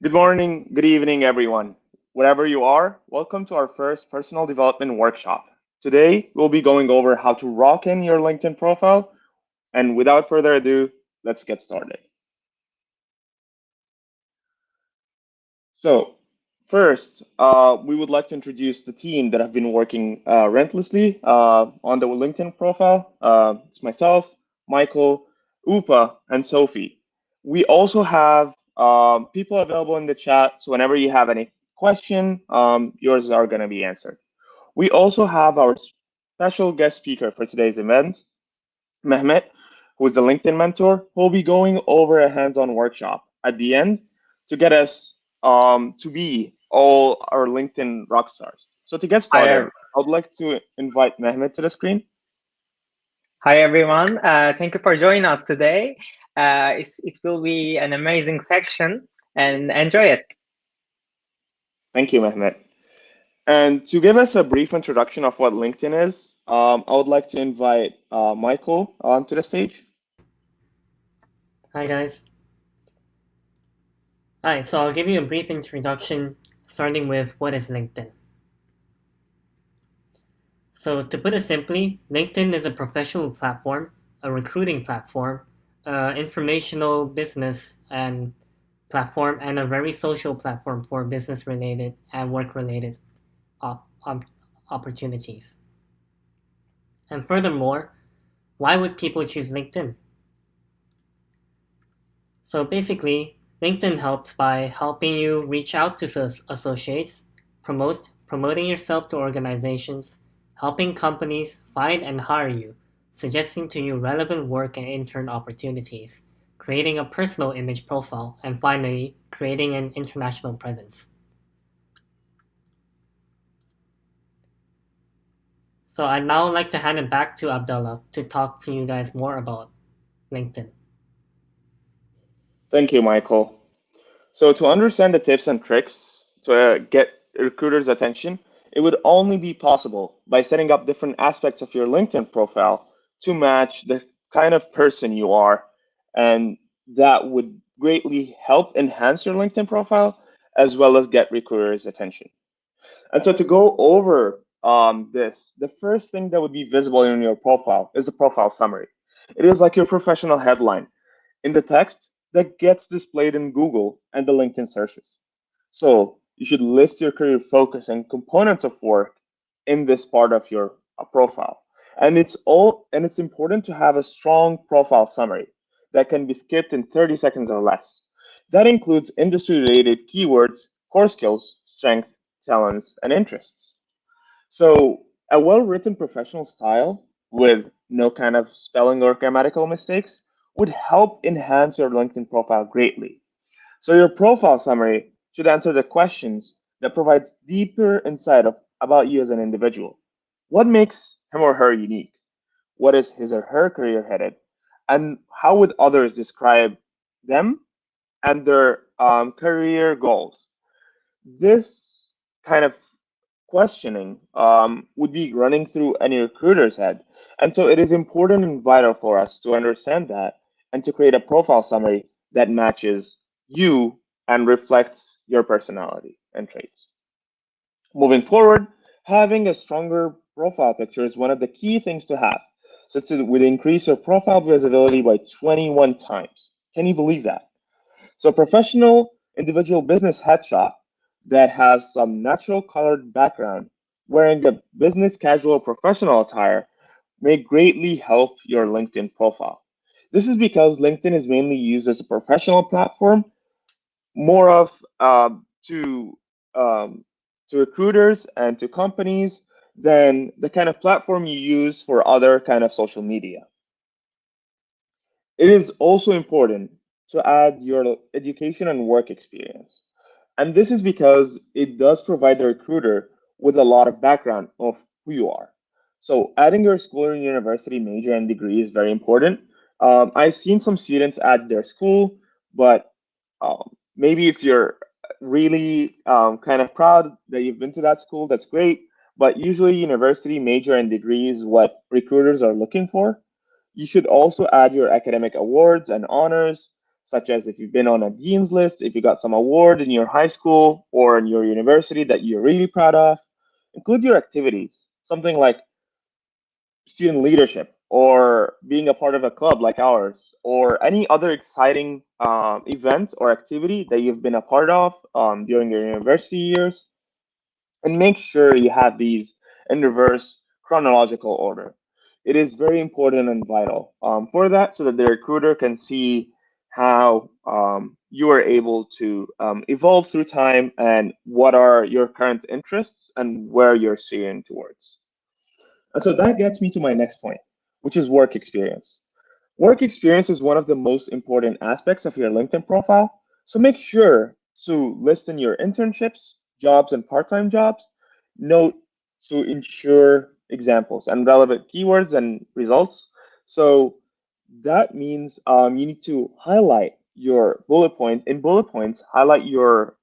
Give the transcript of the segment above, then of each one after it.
Good morning, good evening, everyone. Wherever you are, welcome to our first personal development workshop. Today, we'll be going over how to rock in your LinkedIn profile. And without further ado, let's get started. So, first, we would like to introduce the team that have been working relentlessly on the LinkedIn profile. It's myself, Michael, Upa, and Sophie. We also have people available in the chat, so whenever you have any question, yours are going to be answered. We also have our special guest speaker for today's event, Mehmet, who is the LinkedIn mentor, who will be going over a hands-on workshop at the end to get us to be all our LinkedIn rock stars. So to get Hi, started, I would like to invite Mehmet to the screen. hi everyone. Thank you for joining us today. It will be an amazing section and enjoy it. Thank you, Mehmet. And to give us a brief introduction of what LinkedIn is, I would like to invite Michael to the stage. Hi guys. Hi, so I'll give you a brief introduction starting with what is LinkedIn. So to put it simply, LinkedIn is a professional platform, a recruiting platform, informational business and platform, and a very social platform for business related and work related op- op- opportunities. And furthermore, why would people choose LinkedIn? So basically, LinkedIn helps by helping you reach out to associates, promoting yourself to organizations, helping companies find and hire you, suggesting to you relevant work and intern opportunities, creating a personal image profile, and finally, creating an international presence. So I'd now like to hand it back to Abdullah to talk to you guys more about LinkedIn. Thank you, Michael. So to understand the tips and tricks to get recruiters' attention, it would only be possible by setting up different aspects of your LinkedIn profile to match the kind of person you are, and that would greatly help enhance your LinkedIn profile as well as get recruiters' attention. And so to go over this, the first thing that would be visible in your profile is the profile summary. It is like your professional headline in the text that gets displayed in Google and the LinkedIn searches. So you should list your career focus and components of work in this part of your profile. And it's important to have a strong profile summary that can be skipped in 30 seconds or less. That includes industry related keywords, core skills, strengths, talents, and interests. So a well-written professional style with no kind of spelling or grammatical mistakes would help enhance your LinkedIn profile greatly. So your profile summary should answer the questions that provides deeper insight about you as an individual. What makes him or her unique? What is his or her career headed? And how would others describe them and their career goals? This kind of questioning would be running through any recruiter's head. And so it is important and vital for us to understand that and to create a profile summary that matches you and reflects your personality and traits. Moving forward, having a stronger profile picture is one of the key things to have, since it would increase your profile visibility by 21 times. Can you believe that? So, a professional individual business headshot that has some natural colored background wearing a business casual professional attire may greatly help your LinkedIn profile. This is because LinkedIn is mainly used as a professional platform, more of um, to recruiters and to companies than the kind of platform you use for other kind of social media. It is also important to add your education and work experience. And this is because it does provide the recruiter with a lot of background of who you are. So adding your school and university major and degree is very important. I've seen some students add their school, but maybe if you're really kind of proud that you've been to that school, that's great. But usually, university major and degree is what recruiters are looking for. You should also add your academic awards and honors, such as if you've been on a dean's list, if you got some award in your high school or in your university that you're really proud of. Include your activities, something like student leadership or being a part of a club like ours, or any other exciting event or activity that you've been a part of during your university years, and make sure you have these in reverse chronological order. It is very important and vital for that, so that the recruiter can see how you are able to evolve through time and what are your current interests and where you're steering towards. And so that gets me to my next point, which is work experience. Work experience is one of the most important aspects of your LinkedIn profile. So make sure to list in your internships, jobs, and part time jobs. Note to ensure examples and relevant keywords and results. So that means you need to highlight your bullet point in bullet points, highlight your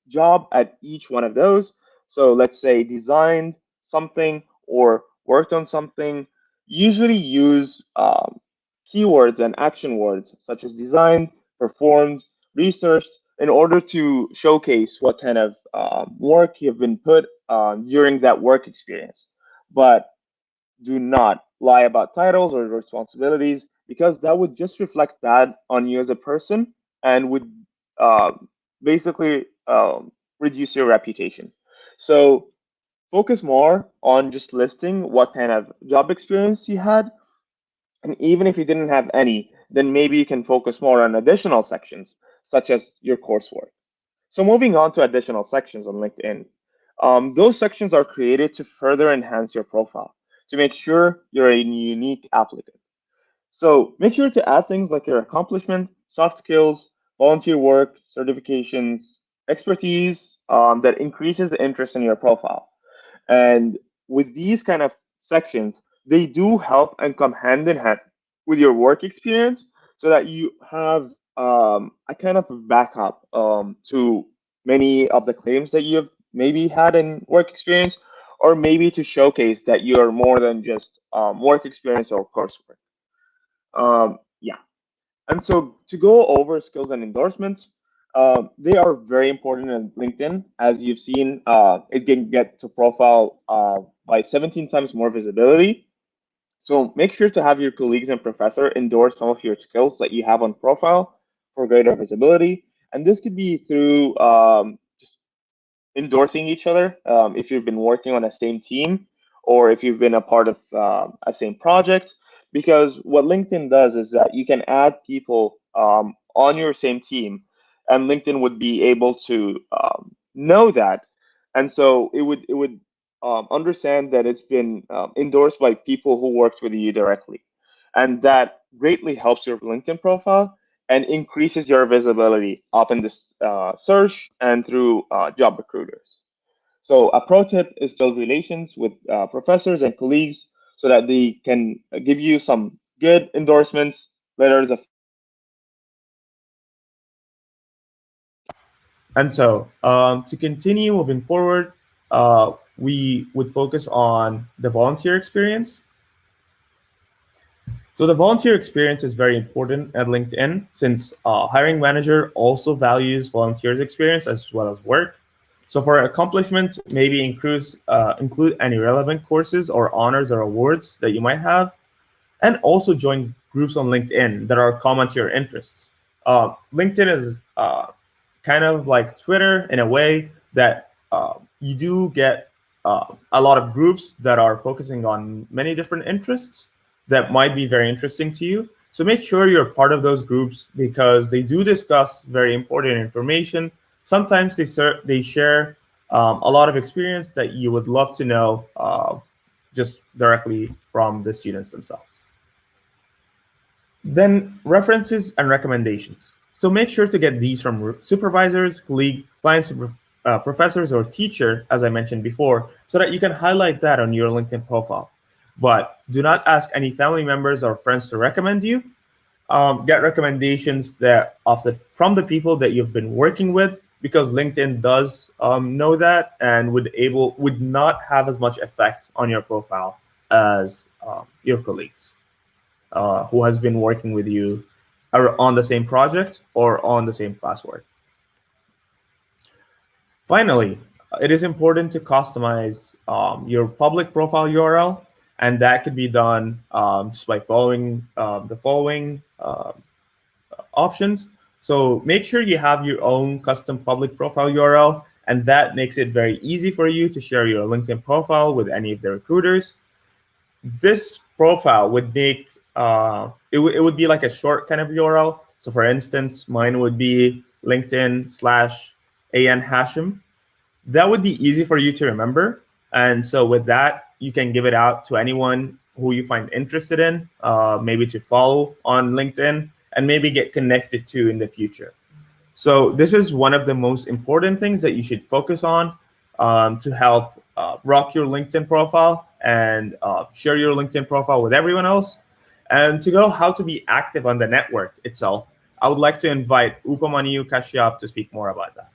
job at each one of those. So let's say designed something or worked on something. Usually use keywords and action words such as designed, performed, researched in order to showcase what kind of work you've been put during that work experience. But do not lie about titles or responsibilities because that would just reflect bad on you as a person and would uh, basically reduce your reputation. So focus more on just listing what kind of job experience you had, and even if you didn't have any, then maybe you can focus more on additional sections, such as your coursework. So moving on to additional sections on LinkedIn. Those sections are created to further enhance your profile, to make sure you're a unique applicant. So make sure to add things like your accomplishment, soft skills, volunteer work, certifications, expertise that increases the interest in your profile. And with these kind of sections, they do help and come hand in hand with your work experience so that you have a kind of backup to many of the claims that you've maybe had in work experience, or maybe to showcase that you're more than just work experience or coursework. Yeah. And so to go over skills and endorsements, they are very important in LinkedIn. As you've seen, it can get to profile by 17 times more visibility. So make sure to have your colleagues and professor endorse some of your skills that you have on profile for greater visibility. And this could be through just endorsing each other if you've been working on a same team or if you've been a part of a same project. Because what LinkedIn does is that you can add people on your same team, and LinkedIn would be able to know that, and so it would understand that it's been endorsed by people who worked with you directly, and that greatly helps your LinkedIn profile and increases your visibility up in this search and through job recruiters. So a pro tip is build relations with professors and colleagues so that they can give you some good endorsements, letters of. And so, to continue moving forward, we would focus on the volunteer experience. So the volunteer experience is very important at LinkedIn since hiring manager also values volunteers experience as well as work. So for accomplishment, maybe include any relevant courses or honors or awards that you might have, and also join groups on LinkedIn that are common to your interests. LinkedIn is kind of like Twitter in a way that you do get a lot of groups that are focusing on many different interests that might be very interesting to you. So make sure you're part of those groups because they do discuss very important information. Sometimes they share a lot of experience that you would love to know just directly from the students themselves. Then references and recommendations. So make sure to get these from supervisors, clients, professors, or teacher, as I mentioned before, so that you can highlight that on your LinkedIn profile. But do not ask any family members or friends to recommend you. Get recommendations from the people that you've been working with, because LinkedIn does know that and would not have as much effect on your profile as your colleagues who has been working with you are on the same project or on the same classwork. Finally, it is important to customize your public profile URL, and that could be done just by following the following options. So make sure you have your own custom public profile URL, and that makes it very easy for you to share your LinkedIn profile with any of the recruiters. This profile would make it would be like a short kind of URL. So for instance, mine would be LinkedIn/AN Hashim. That would be easy for you to remember. And so with that, you can give it out to anyone who you find interested in, maybe to follow on LinkedIn and maybe get connected to in the future. So this is one of the most important things that you should focus on to help rock your LinkedIn profile and share your LinkedIn profile with everyone else. And to go how to be active on the network itself, I would like to invite Upamaniu Kashyap to speak more about that.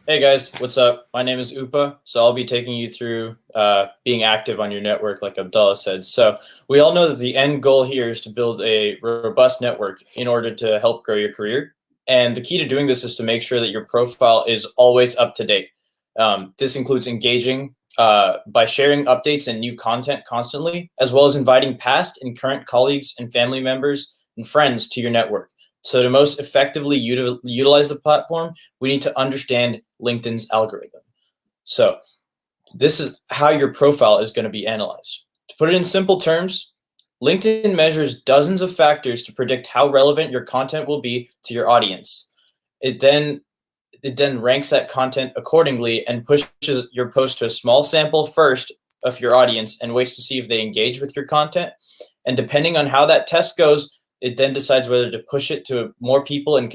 Hey guys, what's up? My name is Upa, so I'll be taking you through being active on your network, like Abdullah said. So we all know that the end goal here is to build a robust network in order to help grow your career. And the key to doing this is to make sure that your profile is always up to date. This includes engaging by sharing updates and new content constantly, as well as inviting past and current colleagues and family members and friends to your network. So to most effectively utilize the platform, we need to understand LinkedIn's algorithm. So this is how your profile is going to be analyzed. To put it in simple terms, LinkedIn measures dozens of factors to predict how relevant your content will be to your audience. It then ranks that content accordingly and pushes your post to a small sample first of your audience and waits to see if they engage with your content. And depending on how that test goes, it then decides whether to push it to more people and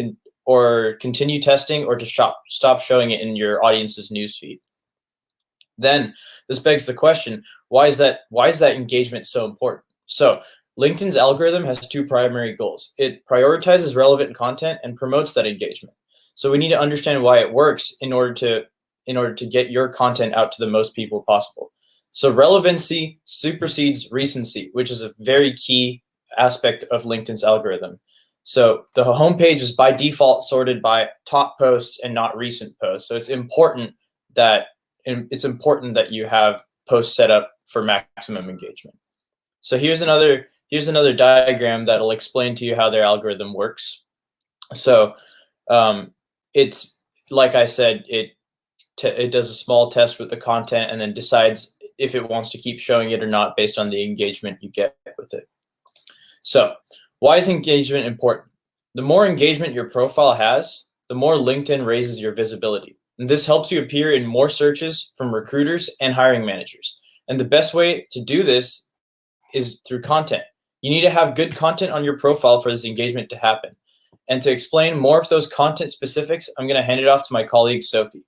continue testing or to stop showing it in your audience's newsfeed. Then this begs the question, why is that engagement so important? So LinkedIn's algorithm has two primary goals. It prioritizes relevant content and promotes that engagement. So we need to understand why it works in order to get your content out to the most people possible. So relevancy supersedes recency, which is a very key aspect of LinkedIn's algorithm. So the homepage is by default sorted by top posts and not recent posts. So it's important that you have posts set up for maximum engagement. So here's another diagram that'll explain to you how their algorithm works. So it's like I said, it does a small test with the content and then decides if it wants to keep showing it or not based on the engagement you get with it. So why is engagement important? The more engagement your profile has, the more LinkedIn raises your visibility. And this helps you appear in more searches from recruiters and hiring managers. And the best way to do this is through content. You need to have good content on your profile for this engagement to happen. And to explain more of those content specifics, I'm going to hand it off to my colleague, Sophie.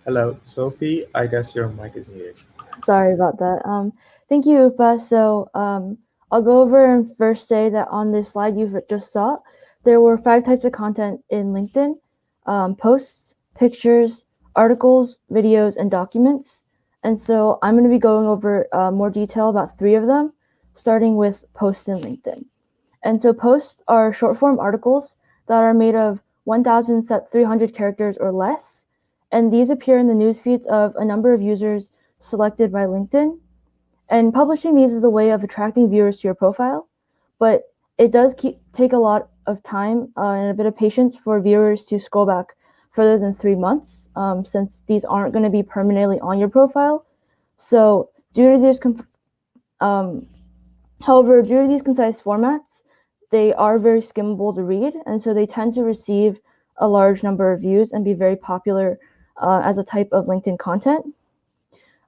Hello, Sophie. I guess your mic is muted. Sorry about that. Thank you, Upa. So I'll go over and first say that on this slide you just saw, there were 5 types of content in LinkedIn: posts, pictures, articles, videos, and documents. And so I'm going to be going over more detail about 3 of them, starting with posts in LinkedIn. And so posts are short-form articles that are made of 1,300 characters or less. And these appear in the news feeds of a number of users selected by LinkedIn. And publishing these is a way of attracting viewers to your profile, but it does take a lot of time and a bit of patience for viewers to scroll back further than 3 months, since these aren't going to be permanently on your profile. So due to these however, due to these concise formats, they are very skimmable to read, and so they tend to receive a large number of views and be very popular as a type of LinkedIn content.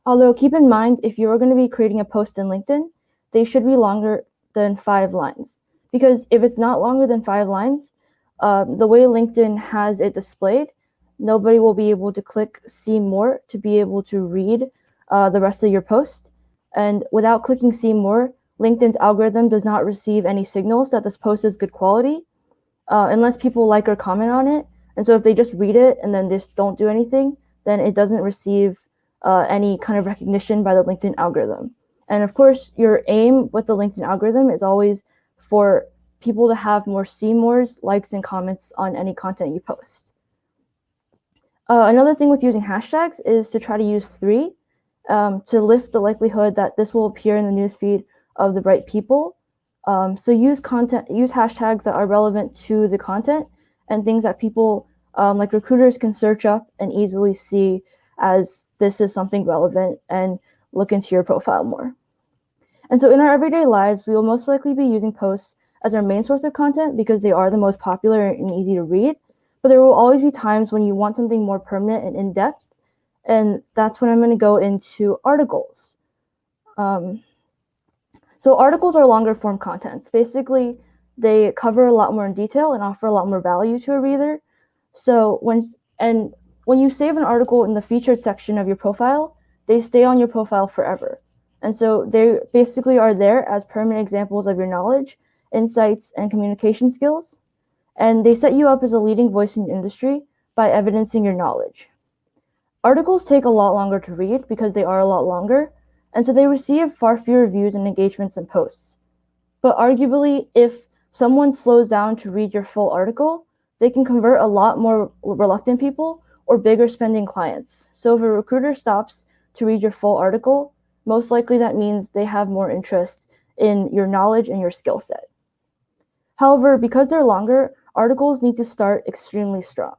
Although keep in mind, if you're going to be creating a post in LinkedIn, they should be longer than 5 lines. Because if it's not longer than 5 lines, the way LinkedIn has it displayed, nobody will be able to click see more to be able to read the rest of your post. And without clicking see more, LinkedIn's algorithm does not receive any signals that this post is good quality unless people like or comment on it. And so if they just read it and then just don't do anything, then it doesn't receive any kind of recognition by the LinkedIn algorithm. And of course, your aim with the LinkedIn algorithm is always for people to have more see mores, likes, and comments on any content you post. Another thing with using hashtags is to try to use 3 to lift the likelihood that this will appear in the newsfeed of the right people. So use hashtags that are relevant to the content and things that people like recruiters can search up and easily see as this is something relevant and look into your profile more. And so in our everyday lives, we will most likely be using posts as our main source of content because they are the most popular and easy to read. But there will always be times when you want something more permanent and in-depth. And that's when I'm going to go into articles. So articles are longer form contents. Basically, they cover a lot more in detail and offer a lot more value to a reader. So when you save an article in the featured section of your profile, they stay on your profile forever. And so they basically are there as permanent examples of your knowledge, insights, and communication skills. And they set you up as a leading voice in your industry by evidencing your knowledge. Articles take a lot longer to read because they are a lot longer, and so they receive far fewer views and engagements than posts. But arguably, if someone slows down to read your full article, they can convert a lot more reluctant people or bigger spending clients. So if a recruiter stops to read your full article, most likely that means they have more interest in your knowledge and your skill set. However, because they're longer, articles need to start extremely strong.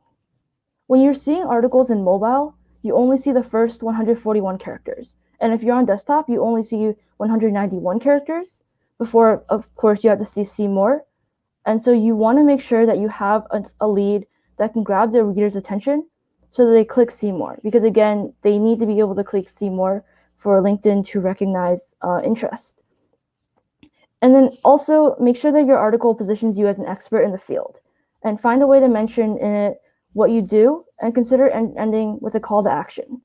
When you're seeing articles in mobile, you only see the first 141 characters. And if you're on desktop, you only see 191 characters before, of course, you have to see more. And so you want to make sure that you have a lead that can grab the reader's attention so that they click see more. Because again, they need to be able to click see more for LinkedIn to recognize interest. And then also make sure that your article positions you as an expert in the field and find a way to mention in it what you do and consider ending with a call to action.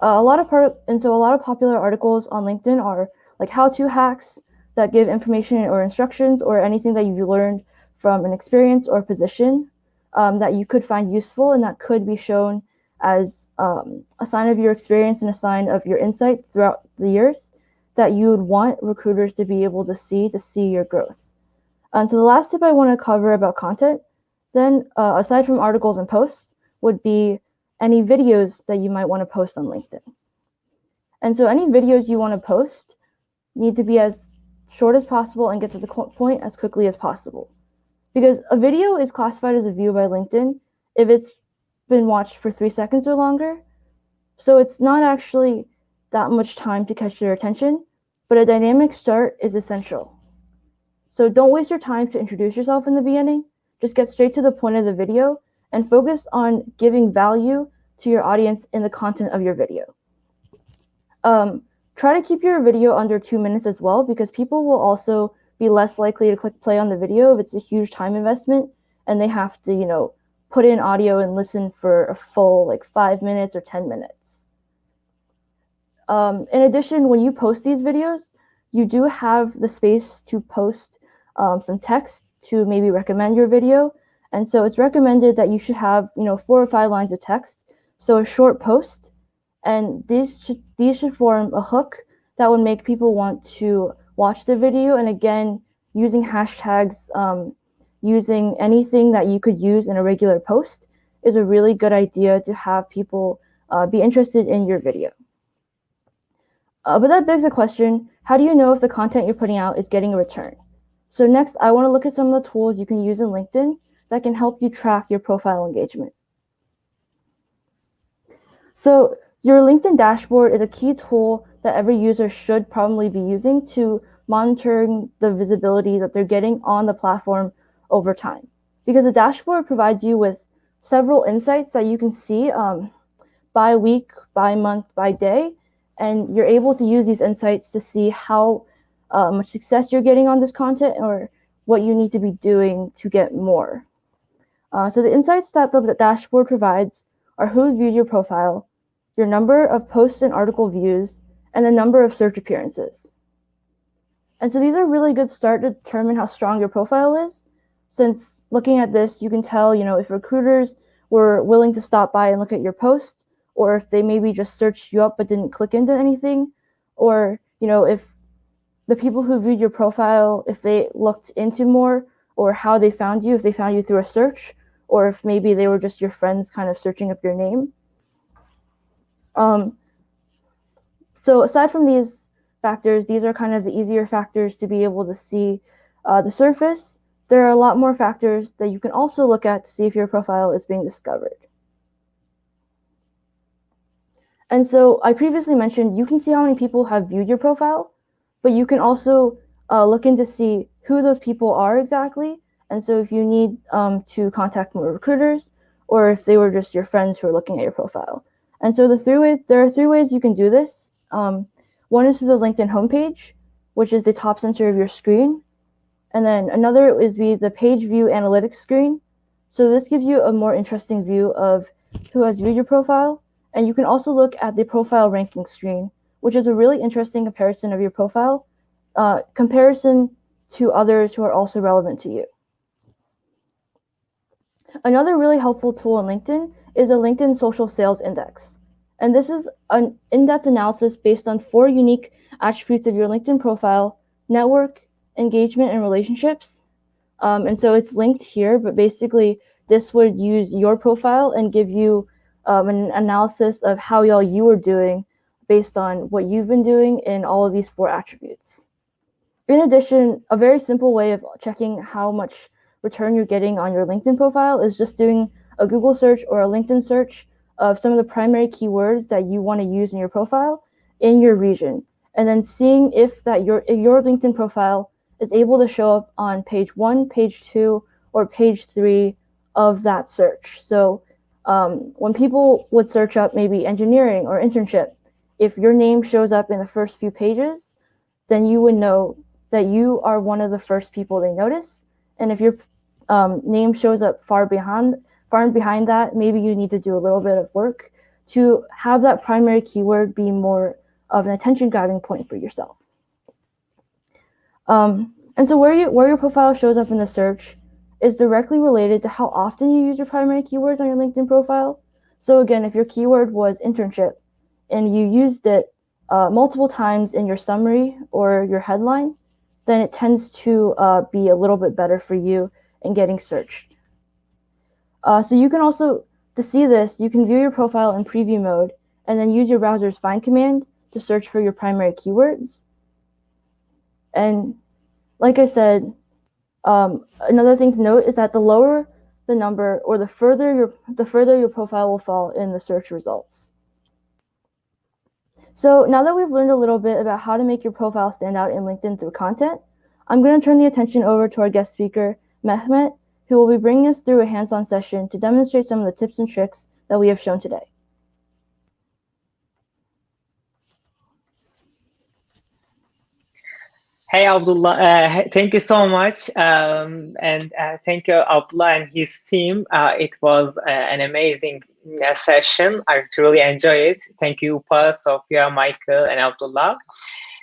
A lot of popular articles on LinkedIn are like how-to hacks that give information or instructions or anything that you've learned from an experience or position that you could find useful and that could be shown as a sign of your experience and a sign of your insight throughout the years that you would want recruiters to be able to see your growth. And so the last tip I want to cover about content, then aside from articles and posts, would be any videos that you might want to post on LinkedIn. And so any videos you want to post need to be as short as possible and get to the point as quickly as possible. Because a video is classified as a view by LinkedIn if it's been watched for 3 seconds or longer. So it's not actually that much time to catch their attention, but a dynamic start is essential. So don't waste your time to introduce yourself in the beginning. Just get straight to the point of the video and focus on giving value to your audience in the content of your video. Try to keep your video under 2 minutes as well, because people will also be less likely to click play on the video if it's a huge time investment and they have to, put in audio and listen for a full 5 minutes or 10 minutes. In addition, when you post these videos, you do have the space to post some text to maybe recommend your video. And so it's recommended that you should have, 4 or 5 lines of text. So a short post, and these should form a hook that would make people want to watch the video. And again, using hashtags, using anything that you could use in a regular post is a really good idea to have people be interested in your video. But that begs the question, how do you know if the content you're putting out is getting a return? So next, I want to look at some of the tools you can use in LinkedIn that can help you track your profile engagement. So your LinkedIn dashboard is a key tool that every user should probably be using to monitoring the visibility that they're getting on the platform over time. Because the dashboard provides you with several insights that you can see by week, by month, by day, and you're able to use these insights to see how much success you're getting on this content or what you need to be doing to get more. So the insights that the dashboard provides are who viewed your profile, your number of posts and article views, and the number of search appearances. And so these are a really good start to determine how strong your profile is. since looking at this, you can tell, if recruiters were willing to stop by and look at your post, or if they maybe just searched you up but didn't click into anything, or, if the people who viewed your profile, if they looked into more, or how they found you, if they found you through a search, or if maybe they were just your friends kind of searching up your name. So aside from these factors, these are kind of the easier factors to be able to see the surface. There are a lot more factors that you can also look at to see if your profile is being discovered. And so I previously mentioned you can see how many people have viewed your profile, but you can also look in to see who those people are exactly. And so if you need to contact more recruiters, or if they were just your friends who are looking at your profile. And so there are 3 ways you can do this. One is through the LinkedIn homepage, which is the top center of your screen. And then another is the page view analytics screen. So this gives you a more interesting view of who has viewed your profile. And you can also look at the profile ranking screen, which is a really interesting comparison of your profile, comparison to others who are also relevant to you. Another really helpful tool in LinkedIn is a LinkedIn Social Sales Index. And this is an in-depth analysis based on 4 unique attributes of your LinkedIn profile: network, engagement, and relationships. And so it's linked here, but basically this would use your profile and give you an analysis of how you were doing based on what you've been doing in all of these 4 attributes. In addition, a very simple way of checking how much return you're getting on your LinkedIn profile is just doing a Google search or a LinkedIn search of some of the primary keywords that you want to use in your profile in your region, and then seeing if your LinkedIn profile is able to show up on page 1, page 2, or page 3 of that search. So when people would search up maybe engineering or internship, if your name shows up in the first few pages, then you would know that you are one of the first people they notice. And if your name shows up far behind that, maybe you need to do a little bit of work to have that primary keyword be more of an attention grabbing point for yourself. And so where your profile shows up in the search is directly related to how often you use your primary keywords on your LinkedIn profile. So again, if your keyword was internship and you used it multiple times in your summary or your headline, then it tends to be a little bit better for you in getting searched. So you can also, to see this, you can view your profile in preview mode and then use your browser's find command to search for your primary keywords. And like I said, another thing to note is that the lower the number, or the further your profile will fall in the search results. So now that we've learned a little bit about how to make your profile stand out in LinkedIn through content, I'm going to turn the attention over to our guest speaker, Ahmed, who will be bringing us through a hands-on session to demonstrate some of the tips and tricks that we have shown today. Hey, Abdullah, thank you so much. And thank you, Abdullah and his team. It was an amazing session. I truly enjoyed it. Thank you, Upa, Sophia, Michael, and Abdullah.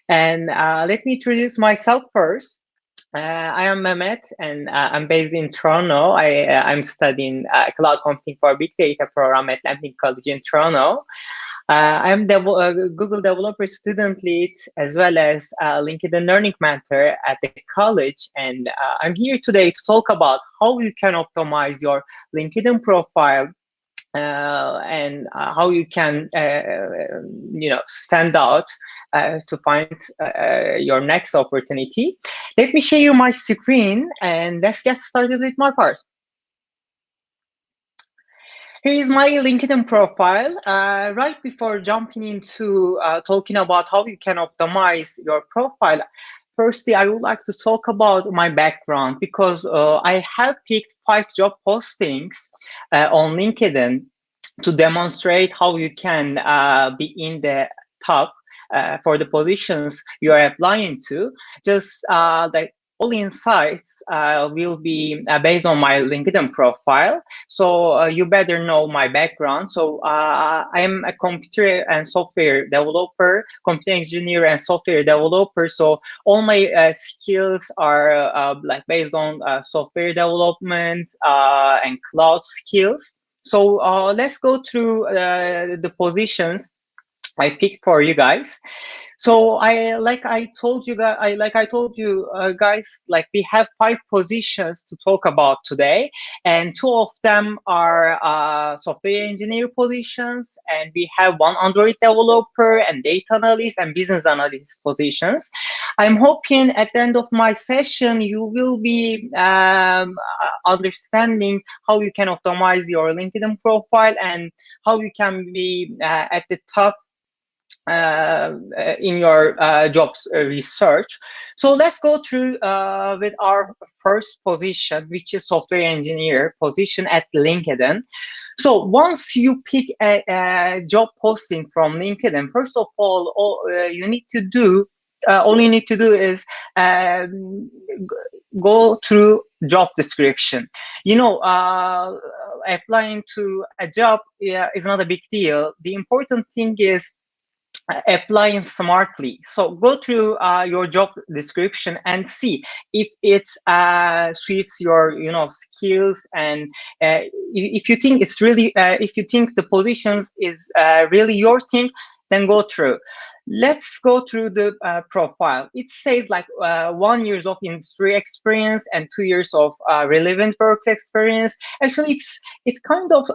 And let me introduce myself first. I am Mehmet, and I'm based in Toronto. I'm studying cloud computing for big data program at Atlantic College in Toronto. I'm Google Developer Student Lead, as well as LinkedIn Learning Mentor at the college. And I'm here today to talk about how you can optimize your LinkedIn profile and how you can, stand out to find your next opportunity. Let me share you my screen and let's get started with my part. Here is my LinkedIn profile. Right before jumping into talking about how you can optimize your profile, firstly, I would like to talk about my background, because I have picked 5 job postings on LinkedIn to demonstrate how you can be in the top for the positions you are applying to. Just like all insights will be based on my LinkedIn profile. So you better know my background. So I'm a computer and software developer, computer engineer and software developer. So all my skills are like based on software development and cloud skills. So let's go through the positions I picked for you guys. So I told you guys, like we have 5 positions to talk about today, and 2 of them are software engineer positions, and we have 1 Android developer and data analyst and business analyst positions. I'm hoping at the end of my session you will be understanding how you can optimize your LinkedIn profile and how you can be at the top in your jobs research. So let's go through with our first position, which is software engineer position at LinkedIn. So once you pick a job posting from LinkedIn, first of all you need to do all you need to do is go through job description. You know, applying to a job is not a big deal. The important thing is applying smartly. So go through your job description and see if it suits your skills, and if you think it's really if you think the positions is really your thing, then go through. Let's go through the profile. It says like 1 year of industry experience and 2 years of relevant work experience. Actually, it kind of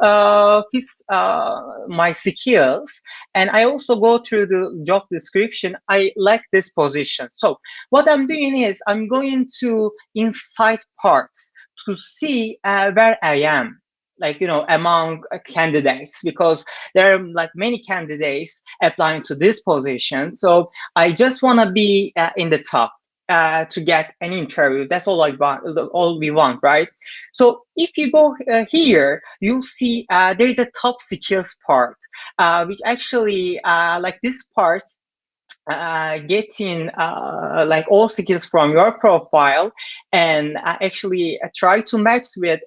fits my skills. And I also go through the job description. I like this position. So what I'm doing is I'm going to inside parts to see where I am, like, among candidates, because there are like many candidates applying to this position. So I just want to be in the top to get an interview. That's all I want, all we want, right? So if you go here, you'll see there is a top skills part, which actually like this part getting like all skills from your profile, and actually try to match with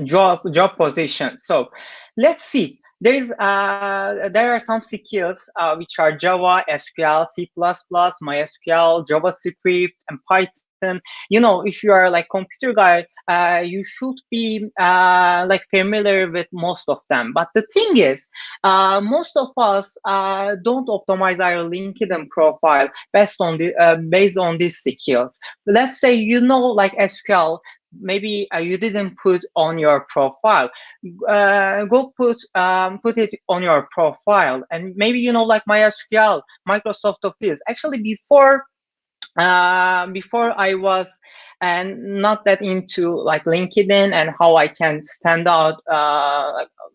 job position. So let's see. There are some skills which are Java, SQL, C++, MySQL, JavaScript, and Python. If you are like computer guy, you should be like familiar with most of them. But the thing is, most of us don't optimize our LinkedIn profile based on these skills. Let's say like SQL, maybe you didn't put on your profile. Go put it on your profile. And maybe like MySQL, Microsoft Office. Actually, before I was not that into like LinkedIn and how I can stand out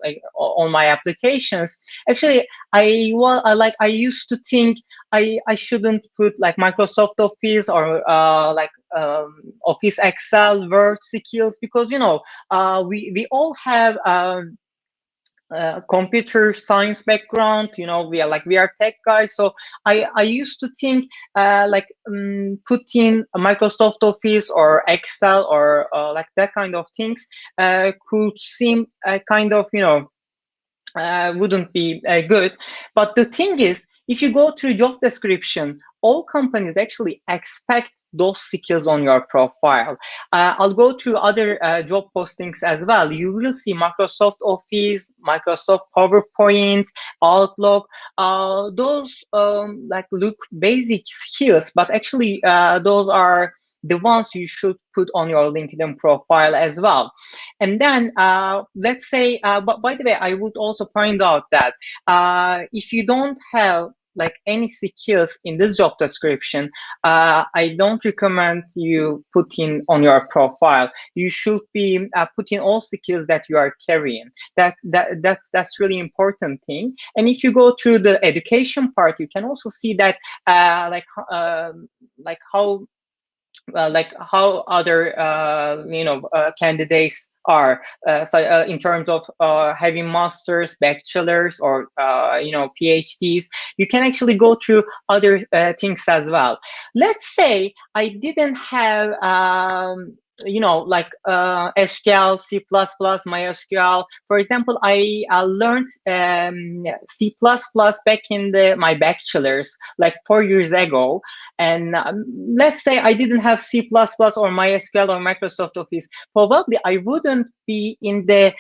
like on my applications. Actually, I used to think I shouldn't put like Microsoft Office or like Office Excel, Word skills, because we all have computer science background. We are tech guys. So I used to think like putting Microsoft Office or Excel or like that kind of things could seem kind of wouldn't be good. But the thing is, if you go through job description, all companies actually expect those skills on your profile. I'll go through other job postings as well. You will see Microsoft Office, Microsoft PowerPoint, Outlook. Those like look basic skills, but actually those are the ones you should put on your LinkedIn profile as well. And then let's say, but by the way, I would also point out that if you don't have like any skills in this job description, I don't recommend you putting on your profile. You should be putting all skills that you are carrying. That's really important thing. And if you go through the education part, you can also see that like how like how other candidates are, in terms of having masters, bachelors, or PhDs. You can actually go through other things as well. Let's say I didn't have SQL, C++, MySQL. For example, I learned C++ back in my bachelor's, like 4 years ago. And let's say I didn't have C++ or MySQL or Microsoft Office, probably I wouldn't be in the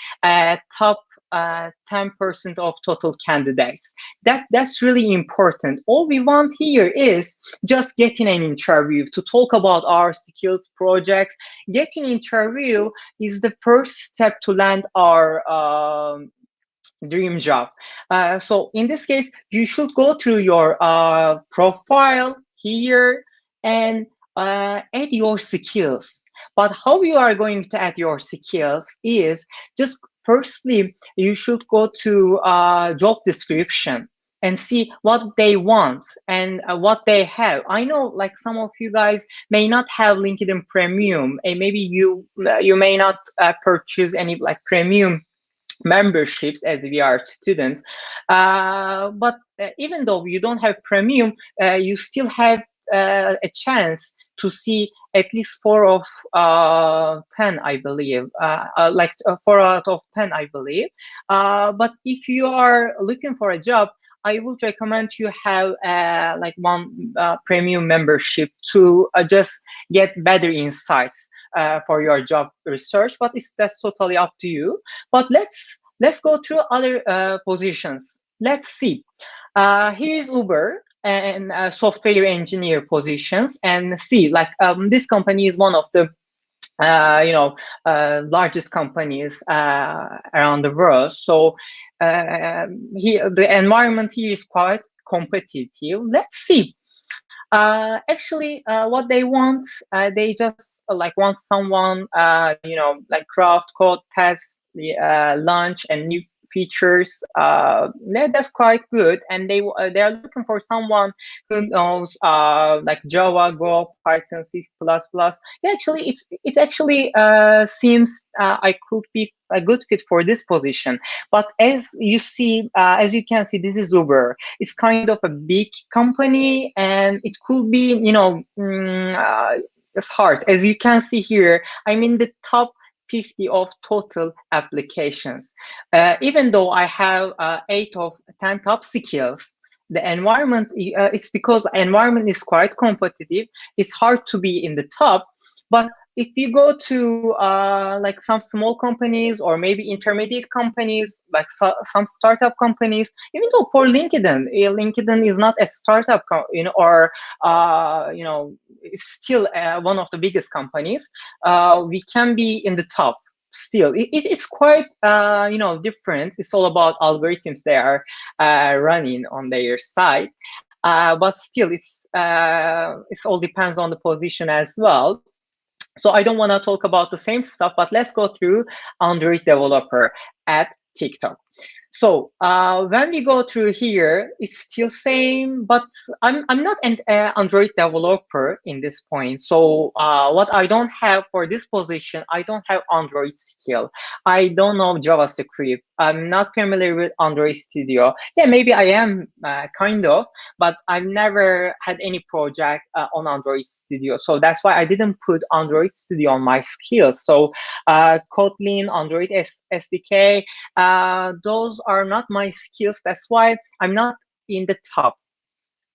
top 10% of total candidates. That's really important. All we want here is just getting an interview to talk about our skills, projects. Getting an interview is the first step to land our dream job. So in this case, you should go through your profile here and add your skills. But how you are going to add your skills is just firstly, you should go to job description and see what they want and what they have. I know like some of you guys may not have LinkedIn Premium, and maybe you may not purchase any like premium memberships as we are students, but even though you don't have premium, you still have a chance to see at least 4 of 10, I believe, 4 out of 10, I believe. But if you are looking for a job, I would recommend you have like one premium membership to just get better insights for your job research. But that's totally up to you. But let's go through other positions. Let's see. Here's Uber and software engineer positions, and see like this company is one of the largest companies around the world. So here the environment here is quite competitive. Let's see. Actually, what they want, they just like want someone, like craft, code, test, launch, and new features. That's quite good, and they are looking for someone who knows like Java, Go, Python, C++. Yeah, actually, it actually seems I could be a good fit for this position. But as you can see, this is Uber. It's kind of a big company, and it could be, it's hard. As you can see here, I'm in the top 50 of total applications. Even though I have 8 of 10 top skills, the environment, it's because the environment is quite competitive. It's hard to be in the top. But if you go to like some small companies or maybe intermediate companies, like some startup companies, even though for LinkedIn is not a startup, or it's still one of the biggest companies, we can be in the top. Still, it's quite different. It's all about algorithms they are running on their side, but still, it's all depends on the position as well. So I don't want to talk about the same stuff, but let's go through Android developer at TikTok. So when we go through here, it's still same, but I'm not an Android developer in this point. So what I don't have for this position, I don't have Android skill. I don't know JavaScript. I'm not familiar with Android Studio. Yeah, maybe I am kind of, but I've never had any project on Android Studio. So that's why I didn't put Android Studio on my skills. So Kotlin, Android SDK, those are not my skills. That's why I'm not in the top.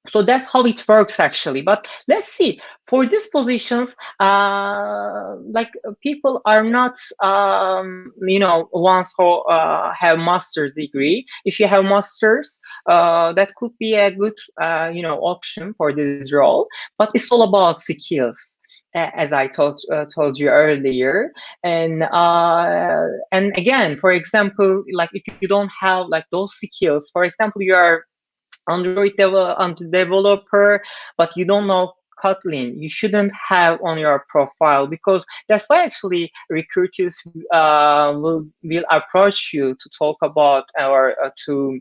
So that's how it works actually. But let's see, for these positions, like people are not, ones who have master's degree. If you have master's, that could be a good, option for this role. But it's all about skills, as I told you earlier. And again, for example, like if you don't have like those skills, for example, you are Android developer, but you don't know Kotlin, you shouldn't have on your profile, because that's why actually recruiters will approach you to talk about or to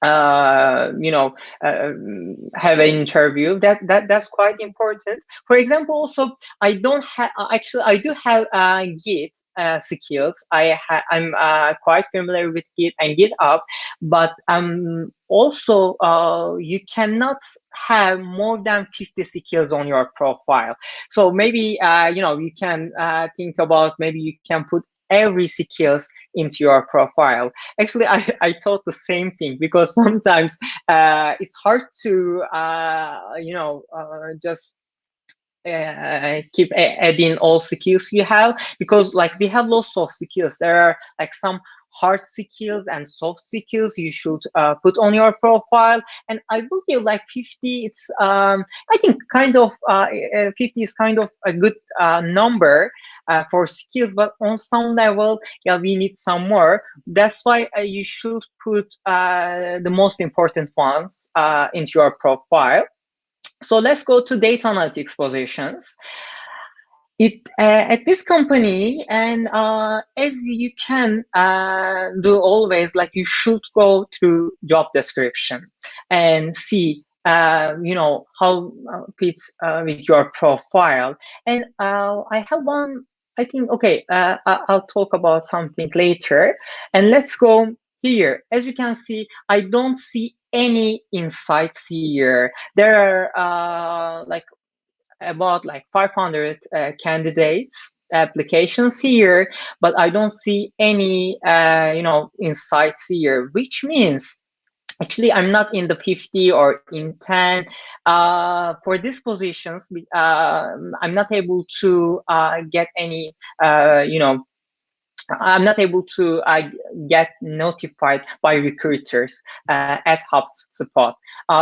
you know, have an interview. That's quite important. For example, also I don't have actually I do have Git skills. I'm quite familiar with Git and GitHub, but also you cannot have more than 50 skills on your profile. So maybe you know, you can think about, maybe you can put every skills into your profile. Actually, I thought the same thing, because sometimes it's hard to you know, just keep adding all skills you have, because like we have lots of skills. There are like some hard skills and soft skills you should put on your profile. And I believe like 50, it's I think kind of 50 is kind of a good number for skills, but on some level, yeah, we need some more. That's why you should put the most important ones into your profile. So let's go to data analytics positions. At this company, and as you can do always, like you should go through job description and see you know, how fits with your profile. And I have one, I think, okay, I'll talk about something later. And let's go here. As you can see, I don't see any insights here. There are like about like 500 candidates applications here, but I don't see any you know, insights here, which means actually I'm not in the 50 or in 10 for these positions. I'm not able to get any you know, I'm not able to get notified by recruiters at HubSpot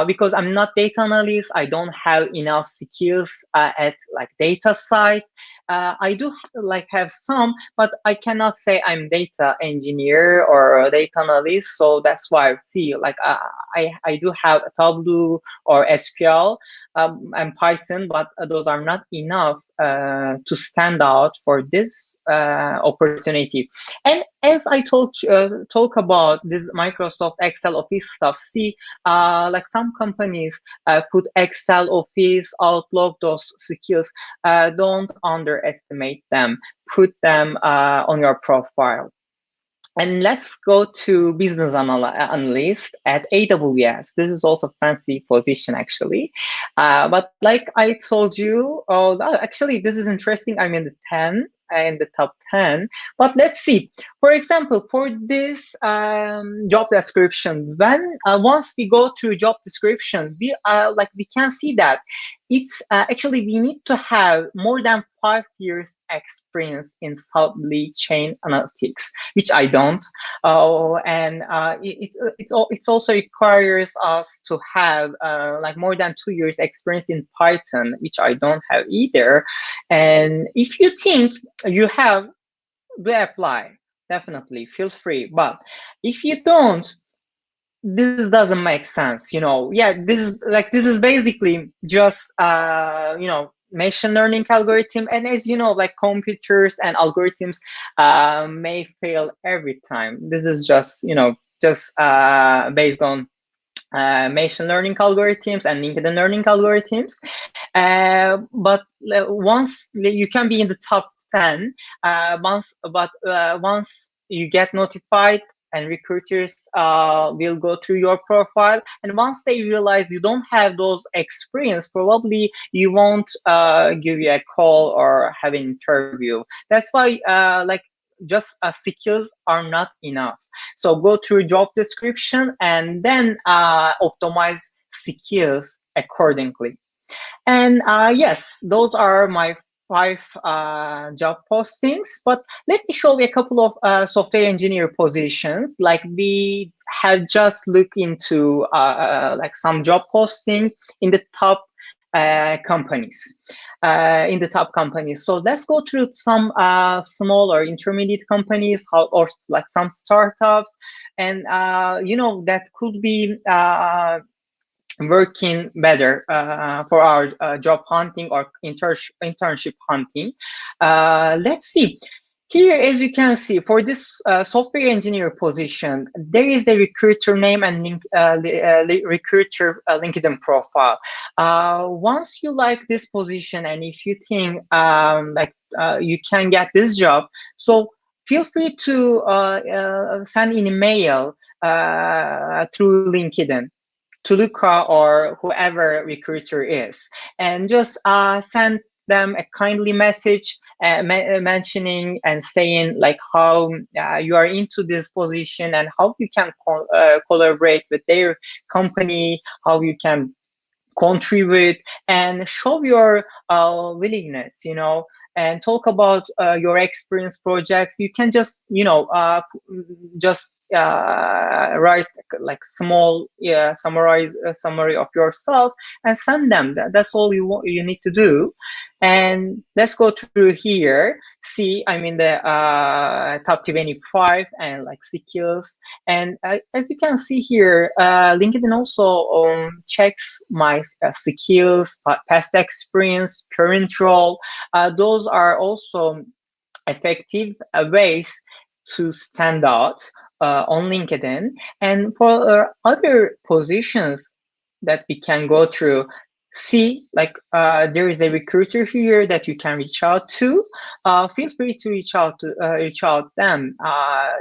because I'm not data analyst. I don't have enough skills at like data side. I do like have some, but I cannot say I'm data engineer or a data analyst. So that's why I see like I do have a Tableau or SQL and Python, but those are not enough to stand out for this opportunity. And as I talk about this Microsoft Excel Office stuff, see, like some companies put Excel, Office, Outlook, those skills. Don't underestimate them. Put them on your profile. And let's go to business analyst at AWS. This is also fancy position actually. But like I told you, actually this is interesting. I'm in the 10, in the top 10. But let's see. For example, for this job description, when once we go through job description, we can see that it's actually we need to have more than 5 years experience in supply chain analytics, which I don't. And it also requires us to have like more than 2 years experience in Python, which I don't have either. And if you think you have, do apply. Definitely feel free. But if you don't, this doesn't make sense, you know. Yeah, this is basically just you know, machine learning algorithm. And as you know, like computers and algorithms may fail every time. This is just, you know, just based on machine learning algorithms and LinkedIn learning algorithms. But once you can be in the top 10, once you get notified and recruiters will go through your profile, and once they realize you don't have those experience, probably you won't give you a call or have an interview. That's why like just skills are not enough. So go through job description and then optimize skills accordingly. And yes, those are my 5 job postings. But let me show you a couple of software engineer positions. Like we have just looked into like some job posting in the top companies. In the top companies. So let's go through some small or intermediate companies, or like some startups, and you know, that could be working better for our job hunting or internship hunting. Let's see. Here, as you can see, for this software engineer position, there is a recruiter name and recruiter LinkedIn profile. Once you like this position and if you think you can get this job, so feel free to send an email through LinkedIn to Luca or whoever recruiter is, and just send them a kindly message mentioning and saying like how you are into this position and how you can collaborate with their company, how you can contribute and show your willingness, and talk about your experience projects. You can just just write like small summary of yourself and send them. That's all you need to do. And let's go through here. See, I'm in the top 25 and like skills. And as you can see here, LinkedIn also checks my skills, past experience, current role. Those are also effective ways to stand out on LinkedIn. And for other positions that we can go through, see like there is a recruiter here that you can reach out to. Feel free to reach out them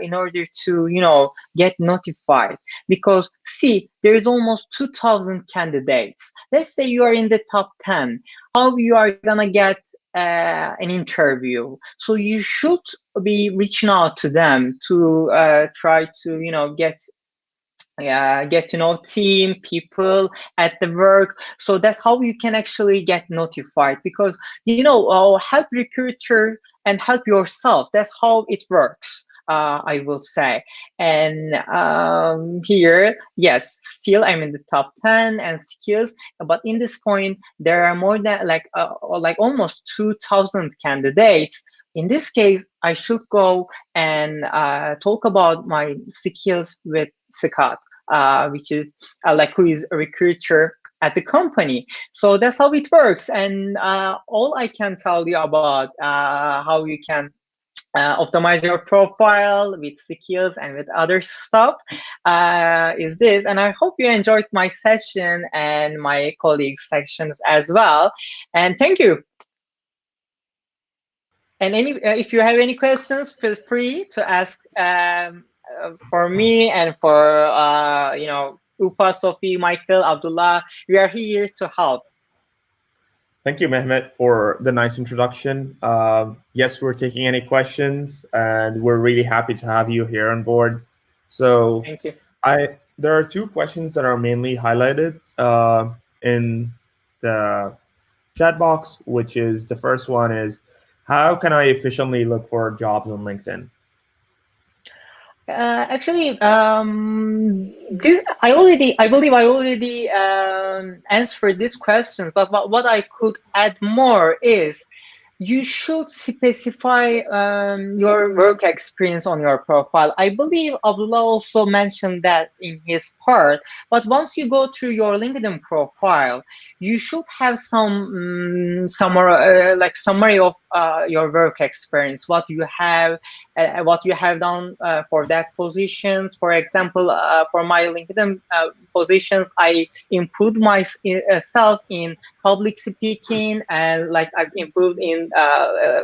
in order to get notified, because see, there is almost 2,000 candidates. Let's say you are in the top 10. How you are gonna get an interview? So you should be reaching out to them to try to get to know team people at the work. So that's how you can actually get notified, because help recruiter and help yourself. That's how it works, I will say. And here, yes, still I'm in the top 10 and skills, but in this point there are more than like almost 2,000 candidates. In this case, I should go and talk about my skills with Scott, which is who is a recruiter at the company. So that's how it works. And all I can tell you about how you can optimize your profile with skills and with other stuff is this. And I hope you enjoyed my session and my colleagues' sections as well. And thank you. And if you have any questions, feel free to ask for me and for Upa, Sophie, Michael, Abdullah. We are here to help. Thank you, Mehmet, for the nice introduction. Yes, we're taking any questions, and we're really happy to have you here on board. So, thank you. There are two questions that are mainly highlighted in the chat box, which is the first one is, how can I efficiently look for jobs on LinkedIn? Actually, this I believe I already answered this question. But what I could add more is, you should specify your work experience on your profile. I believe Abdullah also mentioned that in his part. But once you go through your LinkedIn profile, you should have some summary of your work experience, what you have done for that positions. For example, for my LinkedIn positions, I improved myself in public speaking, and like I've improved in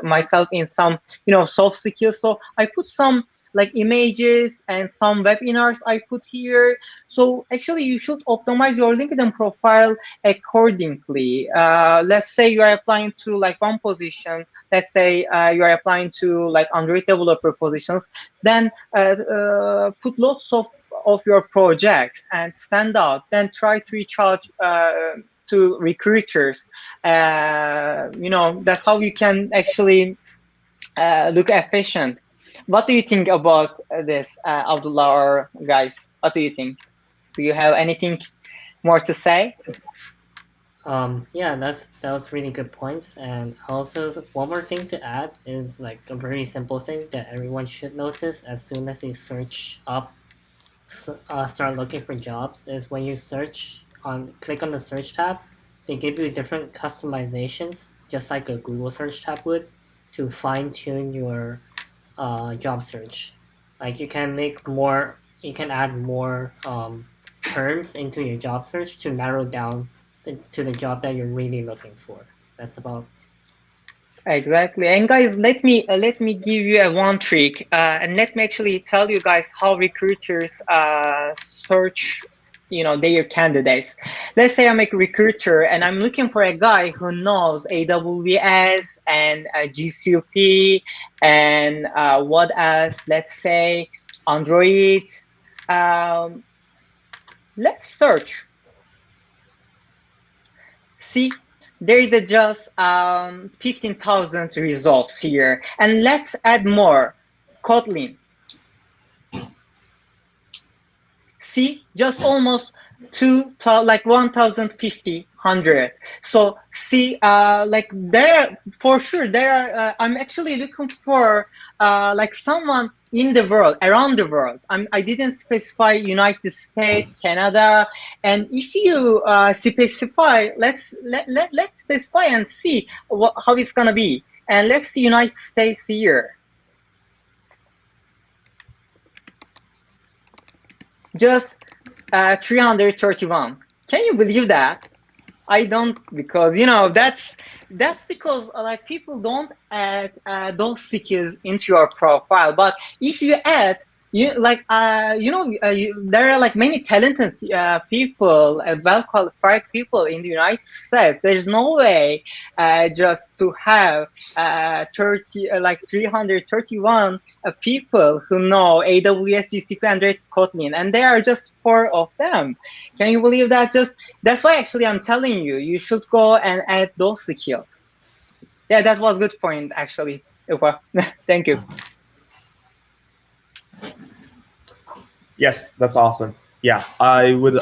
myself in some soft skills. So I put some like images and some webinars I put here. So actually you should optimize your LinkedIn profile accordingly. Let's say you are applying to like one position. Let's say you are applying to like Android developer positions. Then put lots of your projects and stand out. Then try to reach out to recruiters. That's how you can actually look efficient. What do you think about this, Abdullah, or guys? What do you think? Do you have anything more to say? Yeah, that was really good points. And also one more thing to add is like a very simple thing that everyone should notice as soon as they search up, start looking for jobs, is when you click on the search tab, they give you different customizations, just like a Google search tab would, to fine tune your job search. Like you can add more terms into your job search to narrow down to the job that you're really looking for. That's about. Exactly. And guys, let me give you a one trick, and let me actually tell you guys how recruiters search, their candidates. Let's say I'm a recruiter and I'm looking for a guy who knows AWS and GCP and what else? Let's say Android. Um, let's search. See, there is just 15,000 results here, and let's add more. Kotlin. See, just almost 1,050, 100. So see, like there for sure there are. I'm actually looking for like someone in the world, around the world. I didn't specify United States, Canada, and if you specify, let's specify and see how it's gonna be. And let's see United States here. Just 331. Can you believe that? I don't, because that's because like people don't add those skills into your profile. But if you add, there are like many talented people, well qualified people in the United States. There's no way just to have 331 people who know AWS, GCP, Android, Kotlin, and there are just 4 of them. Can you believe that? That's why actually I'm telling you, you should go and add those skills. Yeah, that was a good point actually. Thank you. Yes, that's awesome. Yeah, I would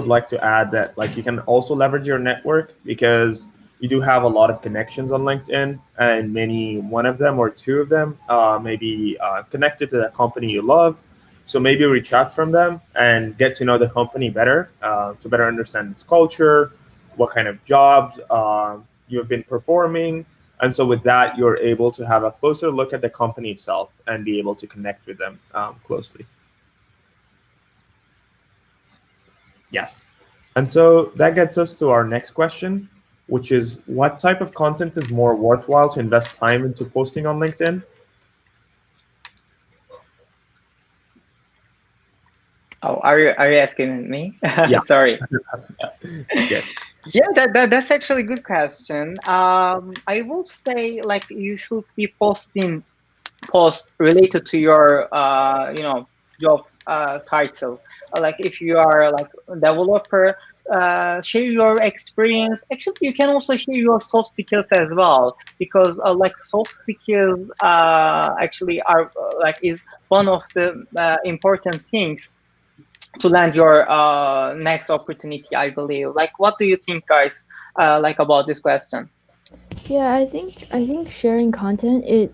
like to add that like you can also leverage your network, because you do have a lot of connections on LinkedIn, and one of them or 2 of them maybe connected to the company you love. So maybe reach out from them and get to know the company better, to better understand its culture, what kind of jobs you have been performing. And so with that, you're able to have a closer look at the company itself and be able to connect with them closely. Yes. And so that gets us to our next question, which is, what type of content is more worthwhile to invest time into posting on LinkedIn? Oh, are you asking me? Yeah. Sorry. Yeah. Yeah, that's actually a good question. I would say like you should be posting posts related to your job title. Like if you are like a developer, share your experience. Actually, you can also share your soft skills as well, because like soft skills actually are is one of the important things to land your next opportunity, I believe. Like, what do you think, guys, about this question? Yeah, I think sharing content, it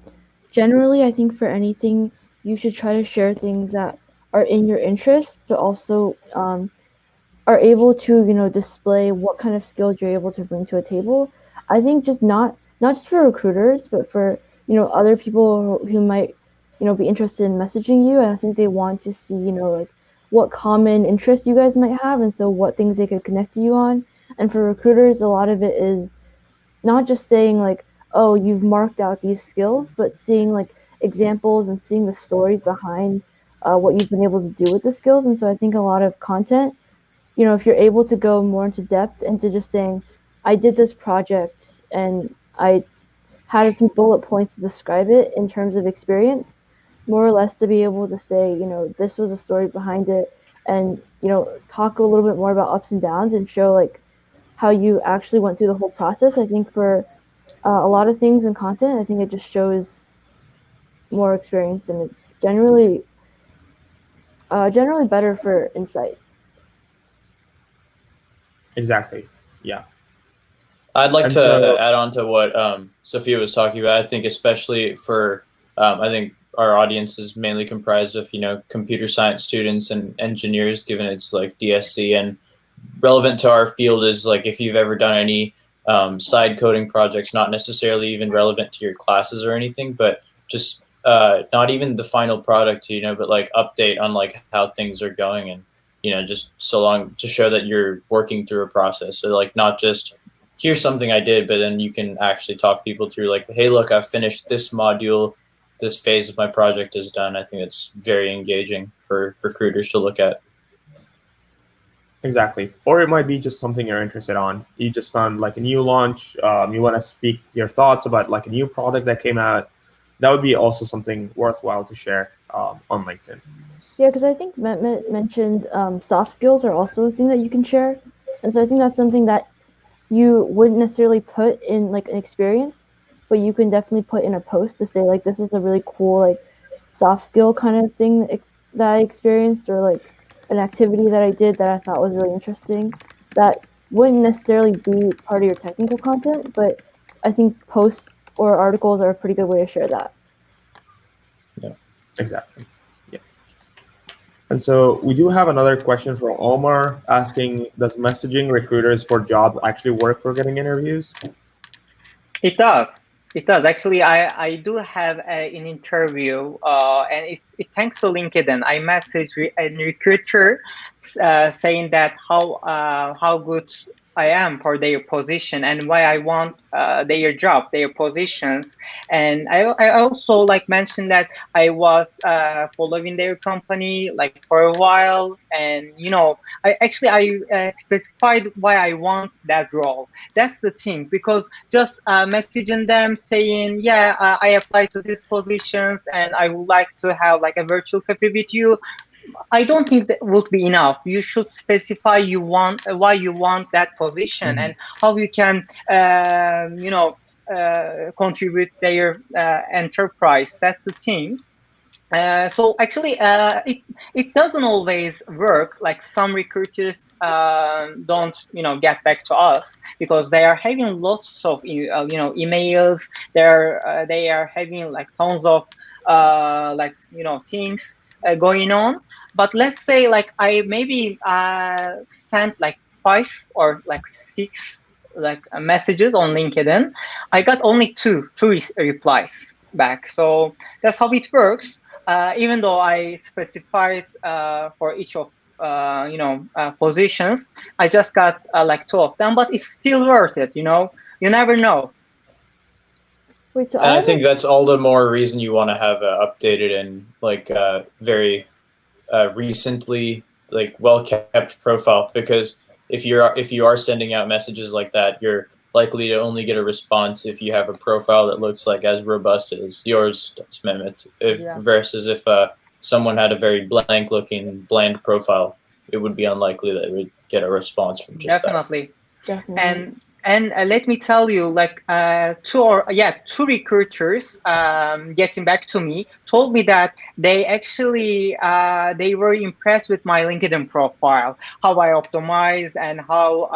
generally, I think for anything, you should try to share things that are in your interests, but also are able to display what kind of skills you're able to bring to a table. I think just not just for recruiters, but for other people who might be interested in messaging you, and I think they want to see like what common interests you guys might have, and so what things they could connect to you on. And for recruiters, a lot of it is not just saying like, oh, you've marked out these skills, but seeing like examples and seeing the stories behind what you've been able to do with the skills. And so I think a lot of content, if you're able to go more into depth into just saying, I did this project and I had a few bullet points to describe it in terms of experience, more or less to be able to say, this was a story behind it, and talk a little bit more about ups and downs and show like how you actually went through the whole process. I think for a lot of things in content, I think it just shows more experience, and it's generally better for insight. Exactly. Yeah. I'd like to add on to what Sophia was talking about. I think especially for, I think our audience is mainly comprised of, computer science students and engineers, given it's like DSC, and relevant to our field is like if you've ever done any side coding projects, not necessarily even relevant to your classes or anything, but just not even the final product, but like update on like how things are going, and just so long to show that you're working through a process. So like not just here's something I did, but then you can actually talk people through like, hey, look, I've finished this module, this phase of my project is done. I think it's very engaging for recruiters to look at. Exactly. Or it might be just something you're interested on. You just found like a new launch. You want to speak your thoughts about like a new product that came out. That would be also something worthwhile to share on LinkedIn. Yeah, because I think Mehmet mentioned soft skills are also a thing that you can share. And so I think that's something that you wouldn't necessarily put in like an experience, but you can definitely put in a post to say like, this is a really cool like soft skill kind of thing that I experienced, or like an activity that I did that I thought was really interesting. That wouldn't necessarily be part of your technical content, but I think posts or articles are a pretty good way to share that. Yeah, exactly. Yeah. And so we do have another question from Omar asking, does messaging recruiters for jobs actually work for getting interviews? It does. It does. Actually, I do have an interview, and it thanks to LinkedIn. I messaged a recruiter saying that how good I am for their position and why I want their job, their positions. And I also like mentioned that I was following their company like for a while, and I specified why I want that role. That's the thing, because just messaging them saying, yeah, I applied to these positions and I would like to have like a virtual coffee with you, I don't think that would be enough. You should specify why you want that position and how you can contribute their enterprise. That's the thing. So actually, it doesn't always work. Like some recruiters don't get back to us because they are having lots of emails. They are having like tons of things going on. But let's say like I maybe sent like 5 or like 6 like messages on LinkedIn. I got only two replies back. So that's how it works. Even though I specified for each of positions, I just got like 2 of them, but it's still worth it. You never know. Wait, so And I think that's all the more reason you want to have an updated and like very recently like well kept profile, because if you are sending out messages like that, you're likely to only get a response if you have a profile that looks like as robust as yours does, Mehmet. Versus if someone had a very bland profile, it would be unlikely that it would get a response from just Definitely. Definitely. And let me tell you, like 2 recruiters getting back to me told me that they actually they were impressed with my LinkedIn profile, how I optimized and how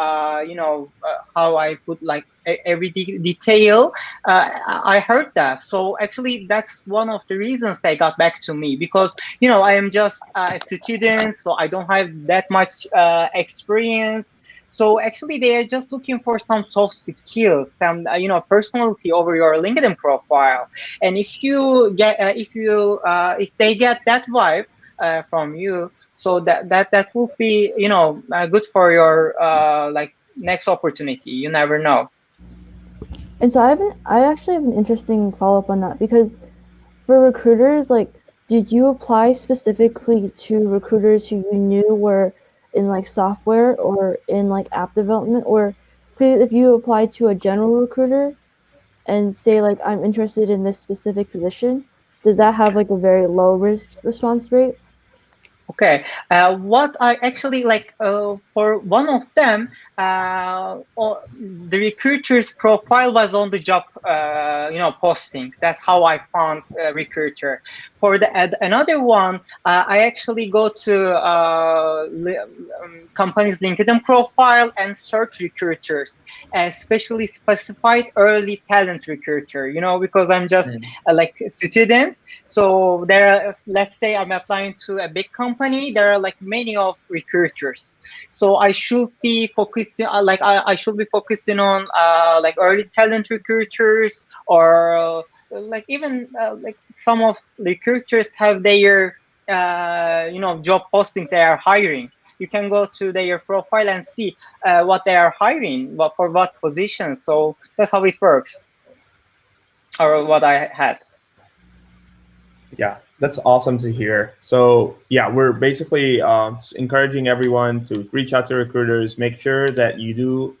how I put like every detail. I heard that. So actually, that's one of the reasons they got back to me, because I am just a student, so I don't have that much experience. So actually, they are just looking for some soft skills, some personality over your LinkedIn profile. And if you get if they get that vibe from you, so that will be good for your like next opportunity. You never know. And so I actually have an interesting follow-up on that, because for recruiters, like, did you apply specifically to recruiters who you knew were in like software or in like app development? Or if you apply to a general recruiter and say like, I'm interested in this specific position, does that have like a very low response rate? Okay, what I actually like for one of them, the recruiter's profile was on the job, posting. That's how I found a recruiter. For the another one, I actually go to company's LinkedIn profile and search recruiters, especially specified early talent recruiter. Because I'm just like a student. So there are, let's say I'm applying to a big company, there are like many of recruiters. So I should be focusing I should be focusing on like early talent recruiters, or like even like some of recruiters have their job posting they are hiring. You can go to their profile and see what they are hiring, for what positions. So that's how it works, or what I had. Yeah, that's awesome to hear. So yeah, we're basically just encouraging everyone to reach out to recruiters. Make sure that you do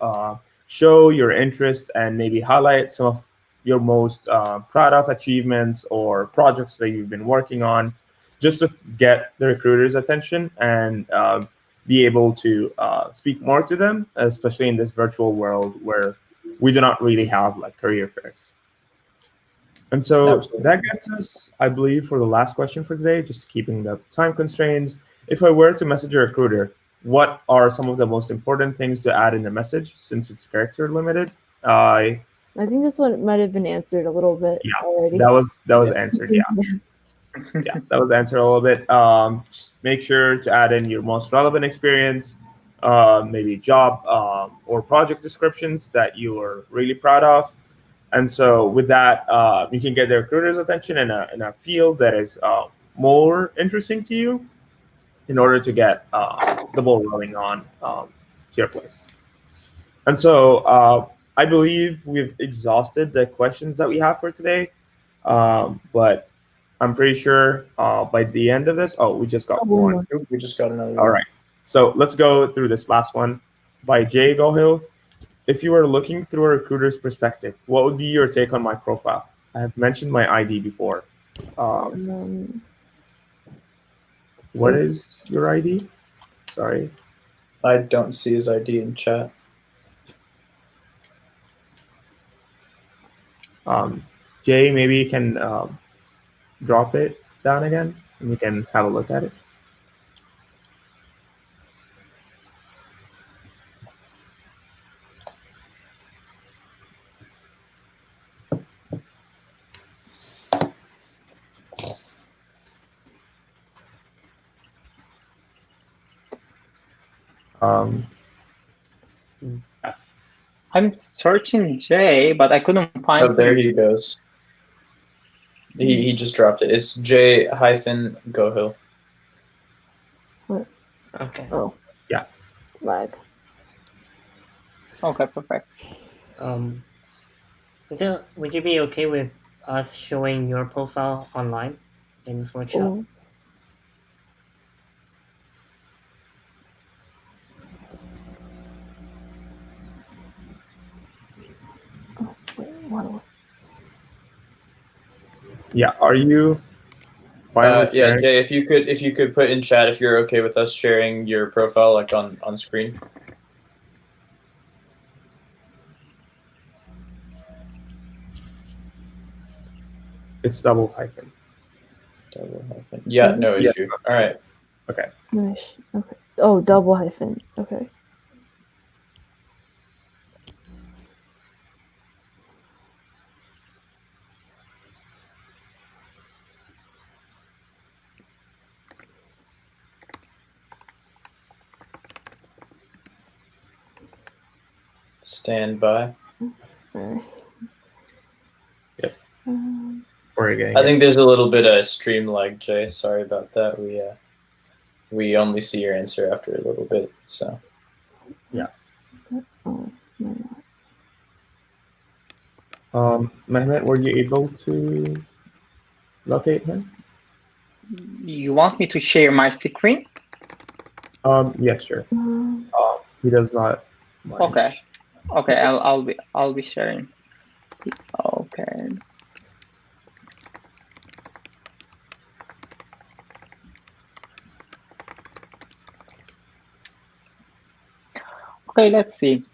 show your interest and maybe highlight some of your most proud of achievements or projects that you've been working on, just to get the recruiter's attention and be able to speak more to them, especially in this virtual world where we do not really have like career fairs. And so Absolutely. that gets us, I believe, for the last question for today, just keeping the time constraints. If I were to message a recruiter, what are some of the most important things to add in the message since it's character limited? I think this one might have been answered a little bit already. That was answered. Yeah, that was answered a little bit. Just make sure to add in your most relevant experience, maybe job or project descriptions that you are really proud of. And so with that, you can get the recruiter's attention in a field that is more interesting to you in order to get the ball rolling on to your place. And so I believe we've exhausted the questions that we have for today. But I'm pretty sure by the end of this, we just got one. Oop, we just got another All one. right. So let's go through this last one by Jay Gohill. If you were looking through a recruiter's perspective, what would be your take on my profile? I have mentioned my ID before. What is your ID? Sorry. I don't see his ID in chat. Jay, maybe you can drop it down again and we can have a look at it. I'm searching Jay, but I couldn't find Oh, there him. he goes. He just dropped it. It's J-Gohill. Okay. Oh. Yeah. Lag. Okay, perfect. Would you be okay with us showing your profile online in this workshop? Oh. Wow. Yeah. Are you fine with Yeah, sharing? Jay, if you could put in chat if you're okay with us sharing your profile like on screen. It's double hyphen. Double hyphen. Yeah, no issue. All right. Okay. Nice. Okay. Oh, double hyphen. Okay. Stand by. Alright. Yep. Um, I think there's a little bit of stream lag, Jay. Sorry about that. We only see your answer after a little bit, so. Yeah. Oh, no. Mehmet, were you able to locate him? You want me to share my screen? Yes, sure. He does not mind. Okay. Okay, I'll be sharing. Okay. Okay, let's see.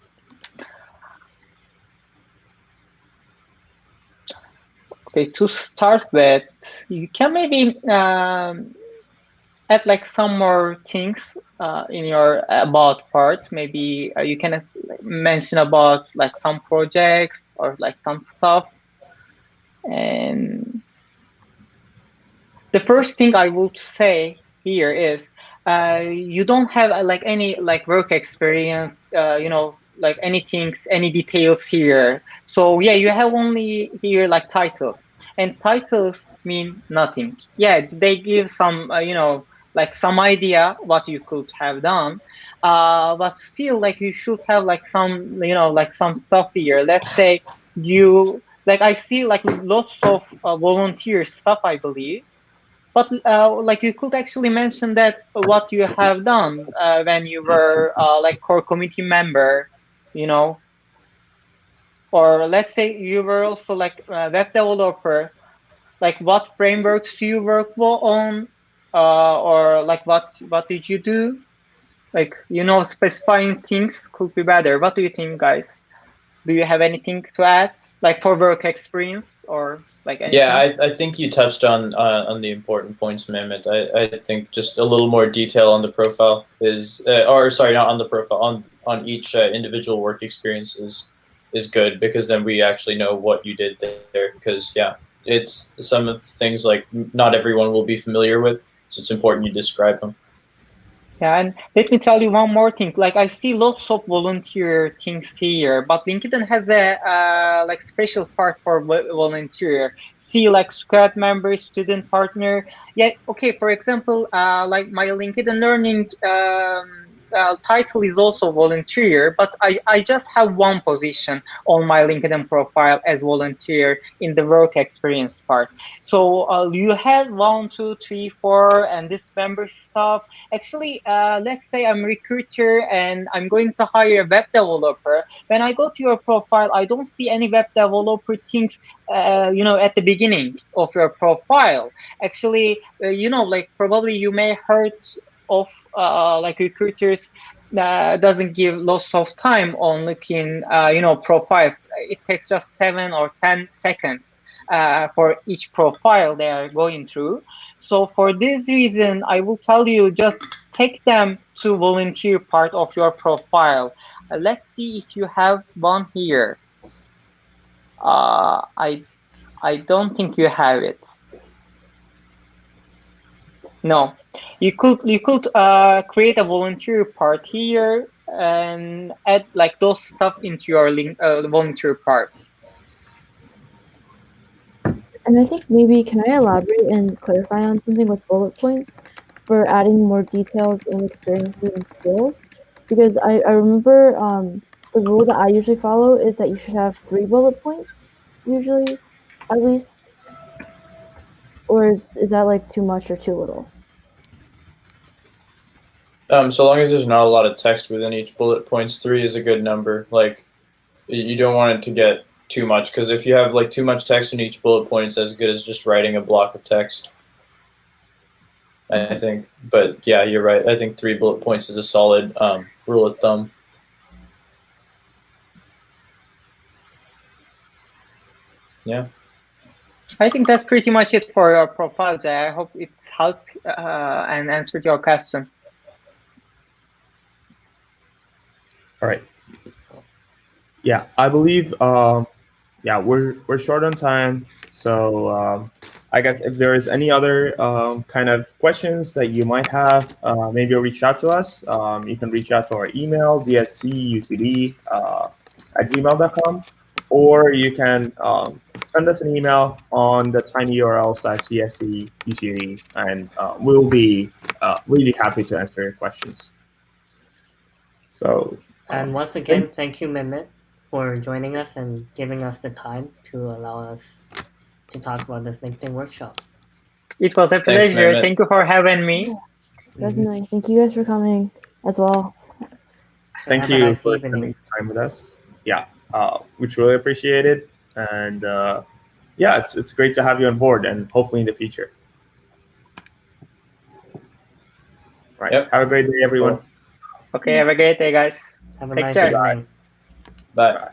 Okay, to start with, you can maybe add like some more things in your about part. Maybe you can mention about like some projects or like some stuff. And the first thing I would say here is you don't have like any like work experience, like anything, any details here. So yeah, you have only here like titles, and titles mean nothing. Yeah, they give some like some idea what you could have done, but still like you should have like some like some stuff here. Let's say you like I see like lots of volunteer stuff, I believe. But like you could actually mention that what you have done when you were like core committee member, you know, or let's say you were also like a web developer, like what frameworks you work on, or like what did you do? Like specifying things could be better. What do you think, guys? Do you have anything to add, like for work experience or like anything? Yeah, I think you touched on the important points, Mehmet. I think just a little more detail on the profile is, or sorry, not on the profile, on each individual work experience is good, because then we actually know what you did there. Because yeah, it's some of the things like not everyone will be familiar with, so it's important you describe them. Yeah, and let me tell you one more thing. Like I see lots of volunteer things here, but LinkedIn has a like special part for volunteer. See like squad member, student partner. Yeah, okay. For example, like my LinkedIn Learning title is also volunteer, but I just have one position on my LinkedIn profile as volunteer in the work experience part. So you have 1, 2, 3, 4, and this member stuff. Actually, let's say I'm a recruiter and I'm going to hire a web developer. When I go to your profile, I don't see any web developer things, at the beginning of your profile. Actually, like probably you may heard of like recruiters doesn't give lots of time on looking, profiles. It takes just 7 or 10 seconds for each profile they are going through. So for this reason, I will tell you just take them to volunteer part of your profile. Let's see if you have one here. I don't think you have it. No, you could create a volunteer part here and add like those stuff into your link volunteer part. And I think maybe can I elaborate and clarify on something with bullet points for adding more details and experiences and skills? Because I remember the rule that I usually follow is that you should have 3 bullet points, usually, at least. Or is that like too much or too little? So long as there's not a lot of text within each bullet points, 3 is a good number. Like, you don't want it to get too much, because if you have like too much text in each bullet point, it's as good as just writing a block of text, I think. But yeah, you're right. I think 3 bullet points is a solid rule of thumb. Yeah. I think that's pretty much it for your profile, Jay. I hope it helped and answered your question. All right. Yeah, I believe. Yeah, we're short on time, so I guess if there is any other kind of questions that you might have, maybe reach out to us. You can reach out to our email dscutd@gmail.com, or you can send us an email on the tinyurl/dscutd, and we'll be really happy to answer your questions. So. And once again, thank you, Mehmet, for joining us and giving us the time to allow us to talk about this LinkedIn workshop. It was a pleasure. Mehmet. Thank you for having me. Definitely. Thank you guys for coming as well. Thank you for spending time with us. Yeah, we truly appreciate it, and yeah, it's great to have you on board, and hopefully in the future. Right. Yep. Have a great day, everyone. Okay, have a great day, guys. Have a Take nice care. evening. Bye.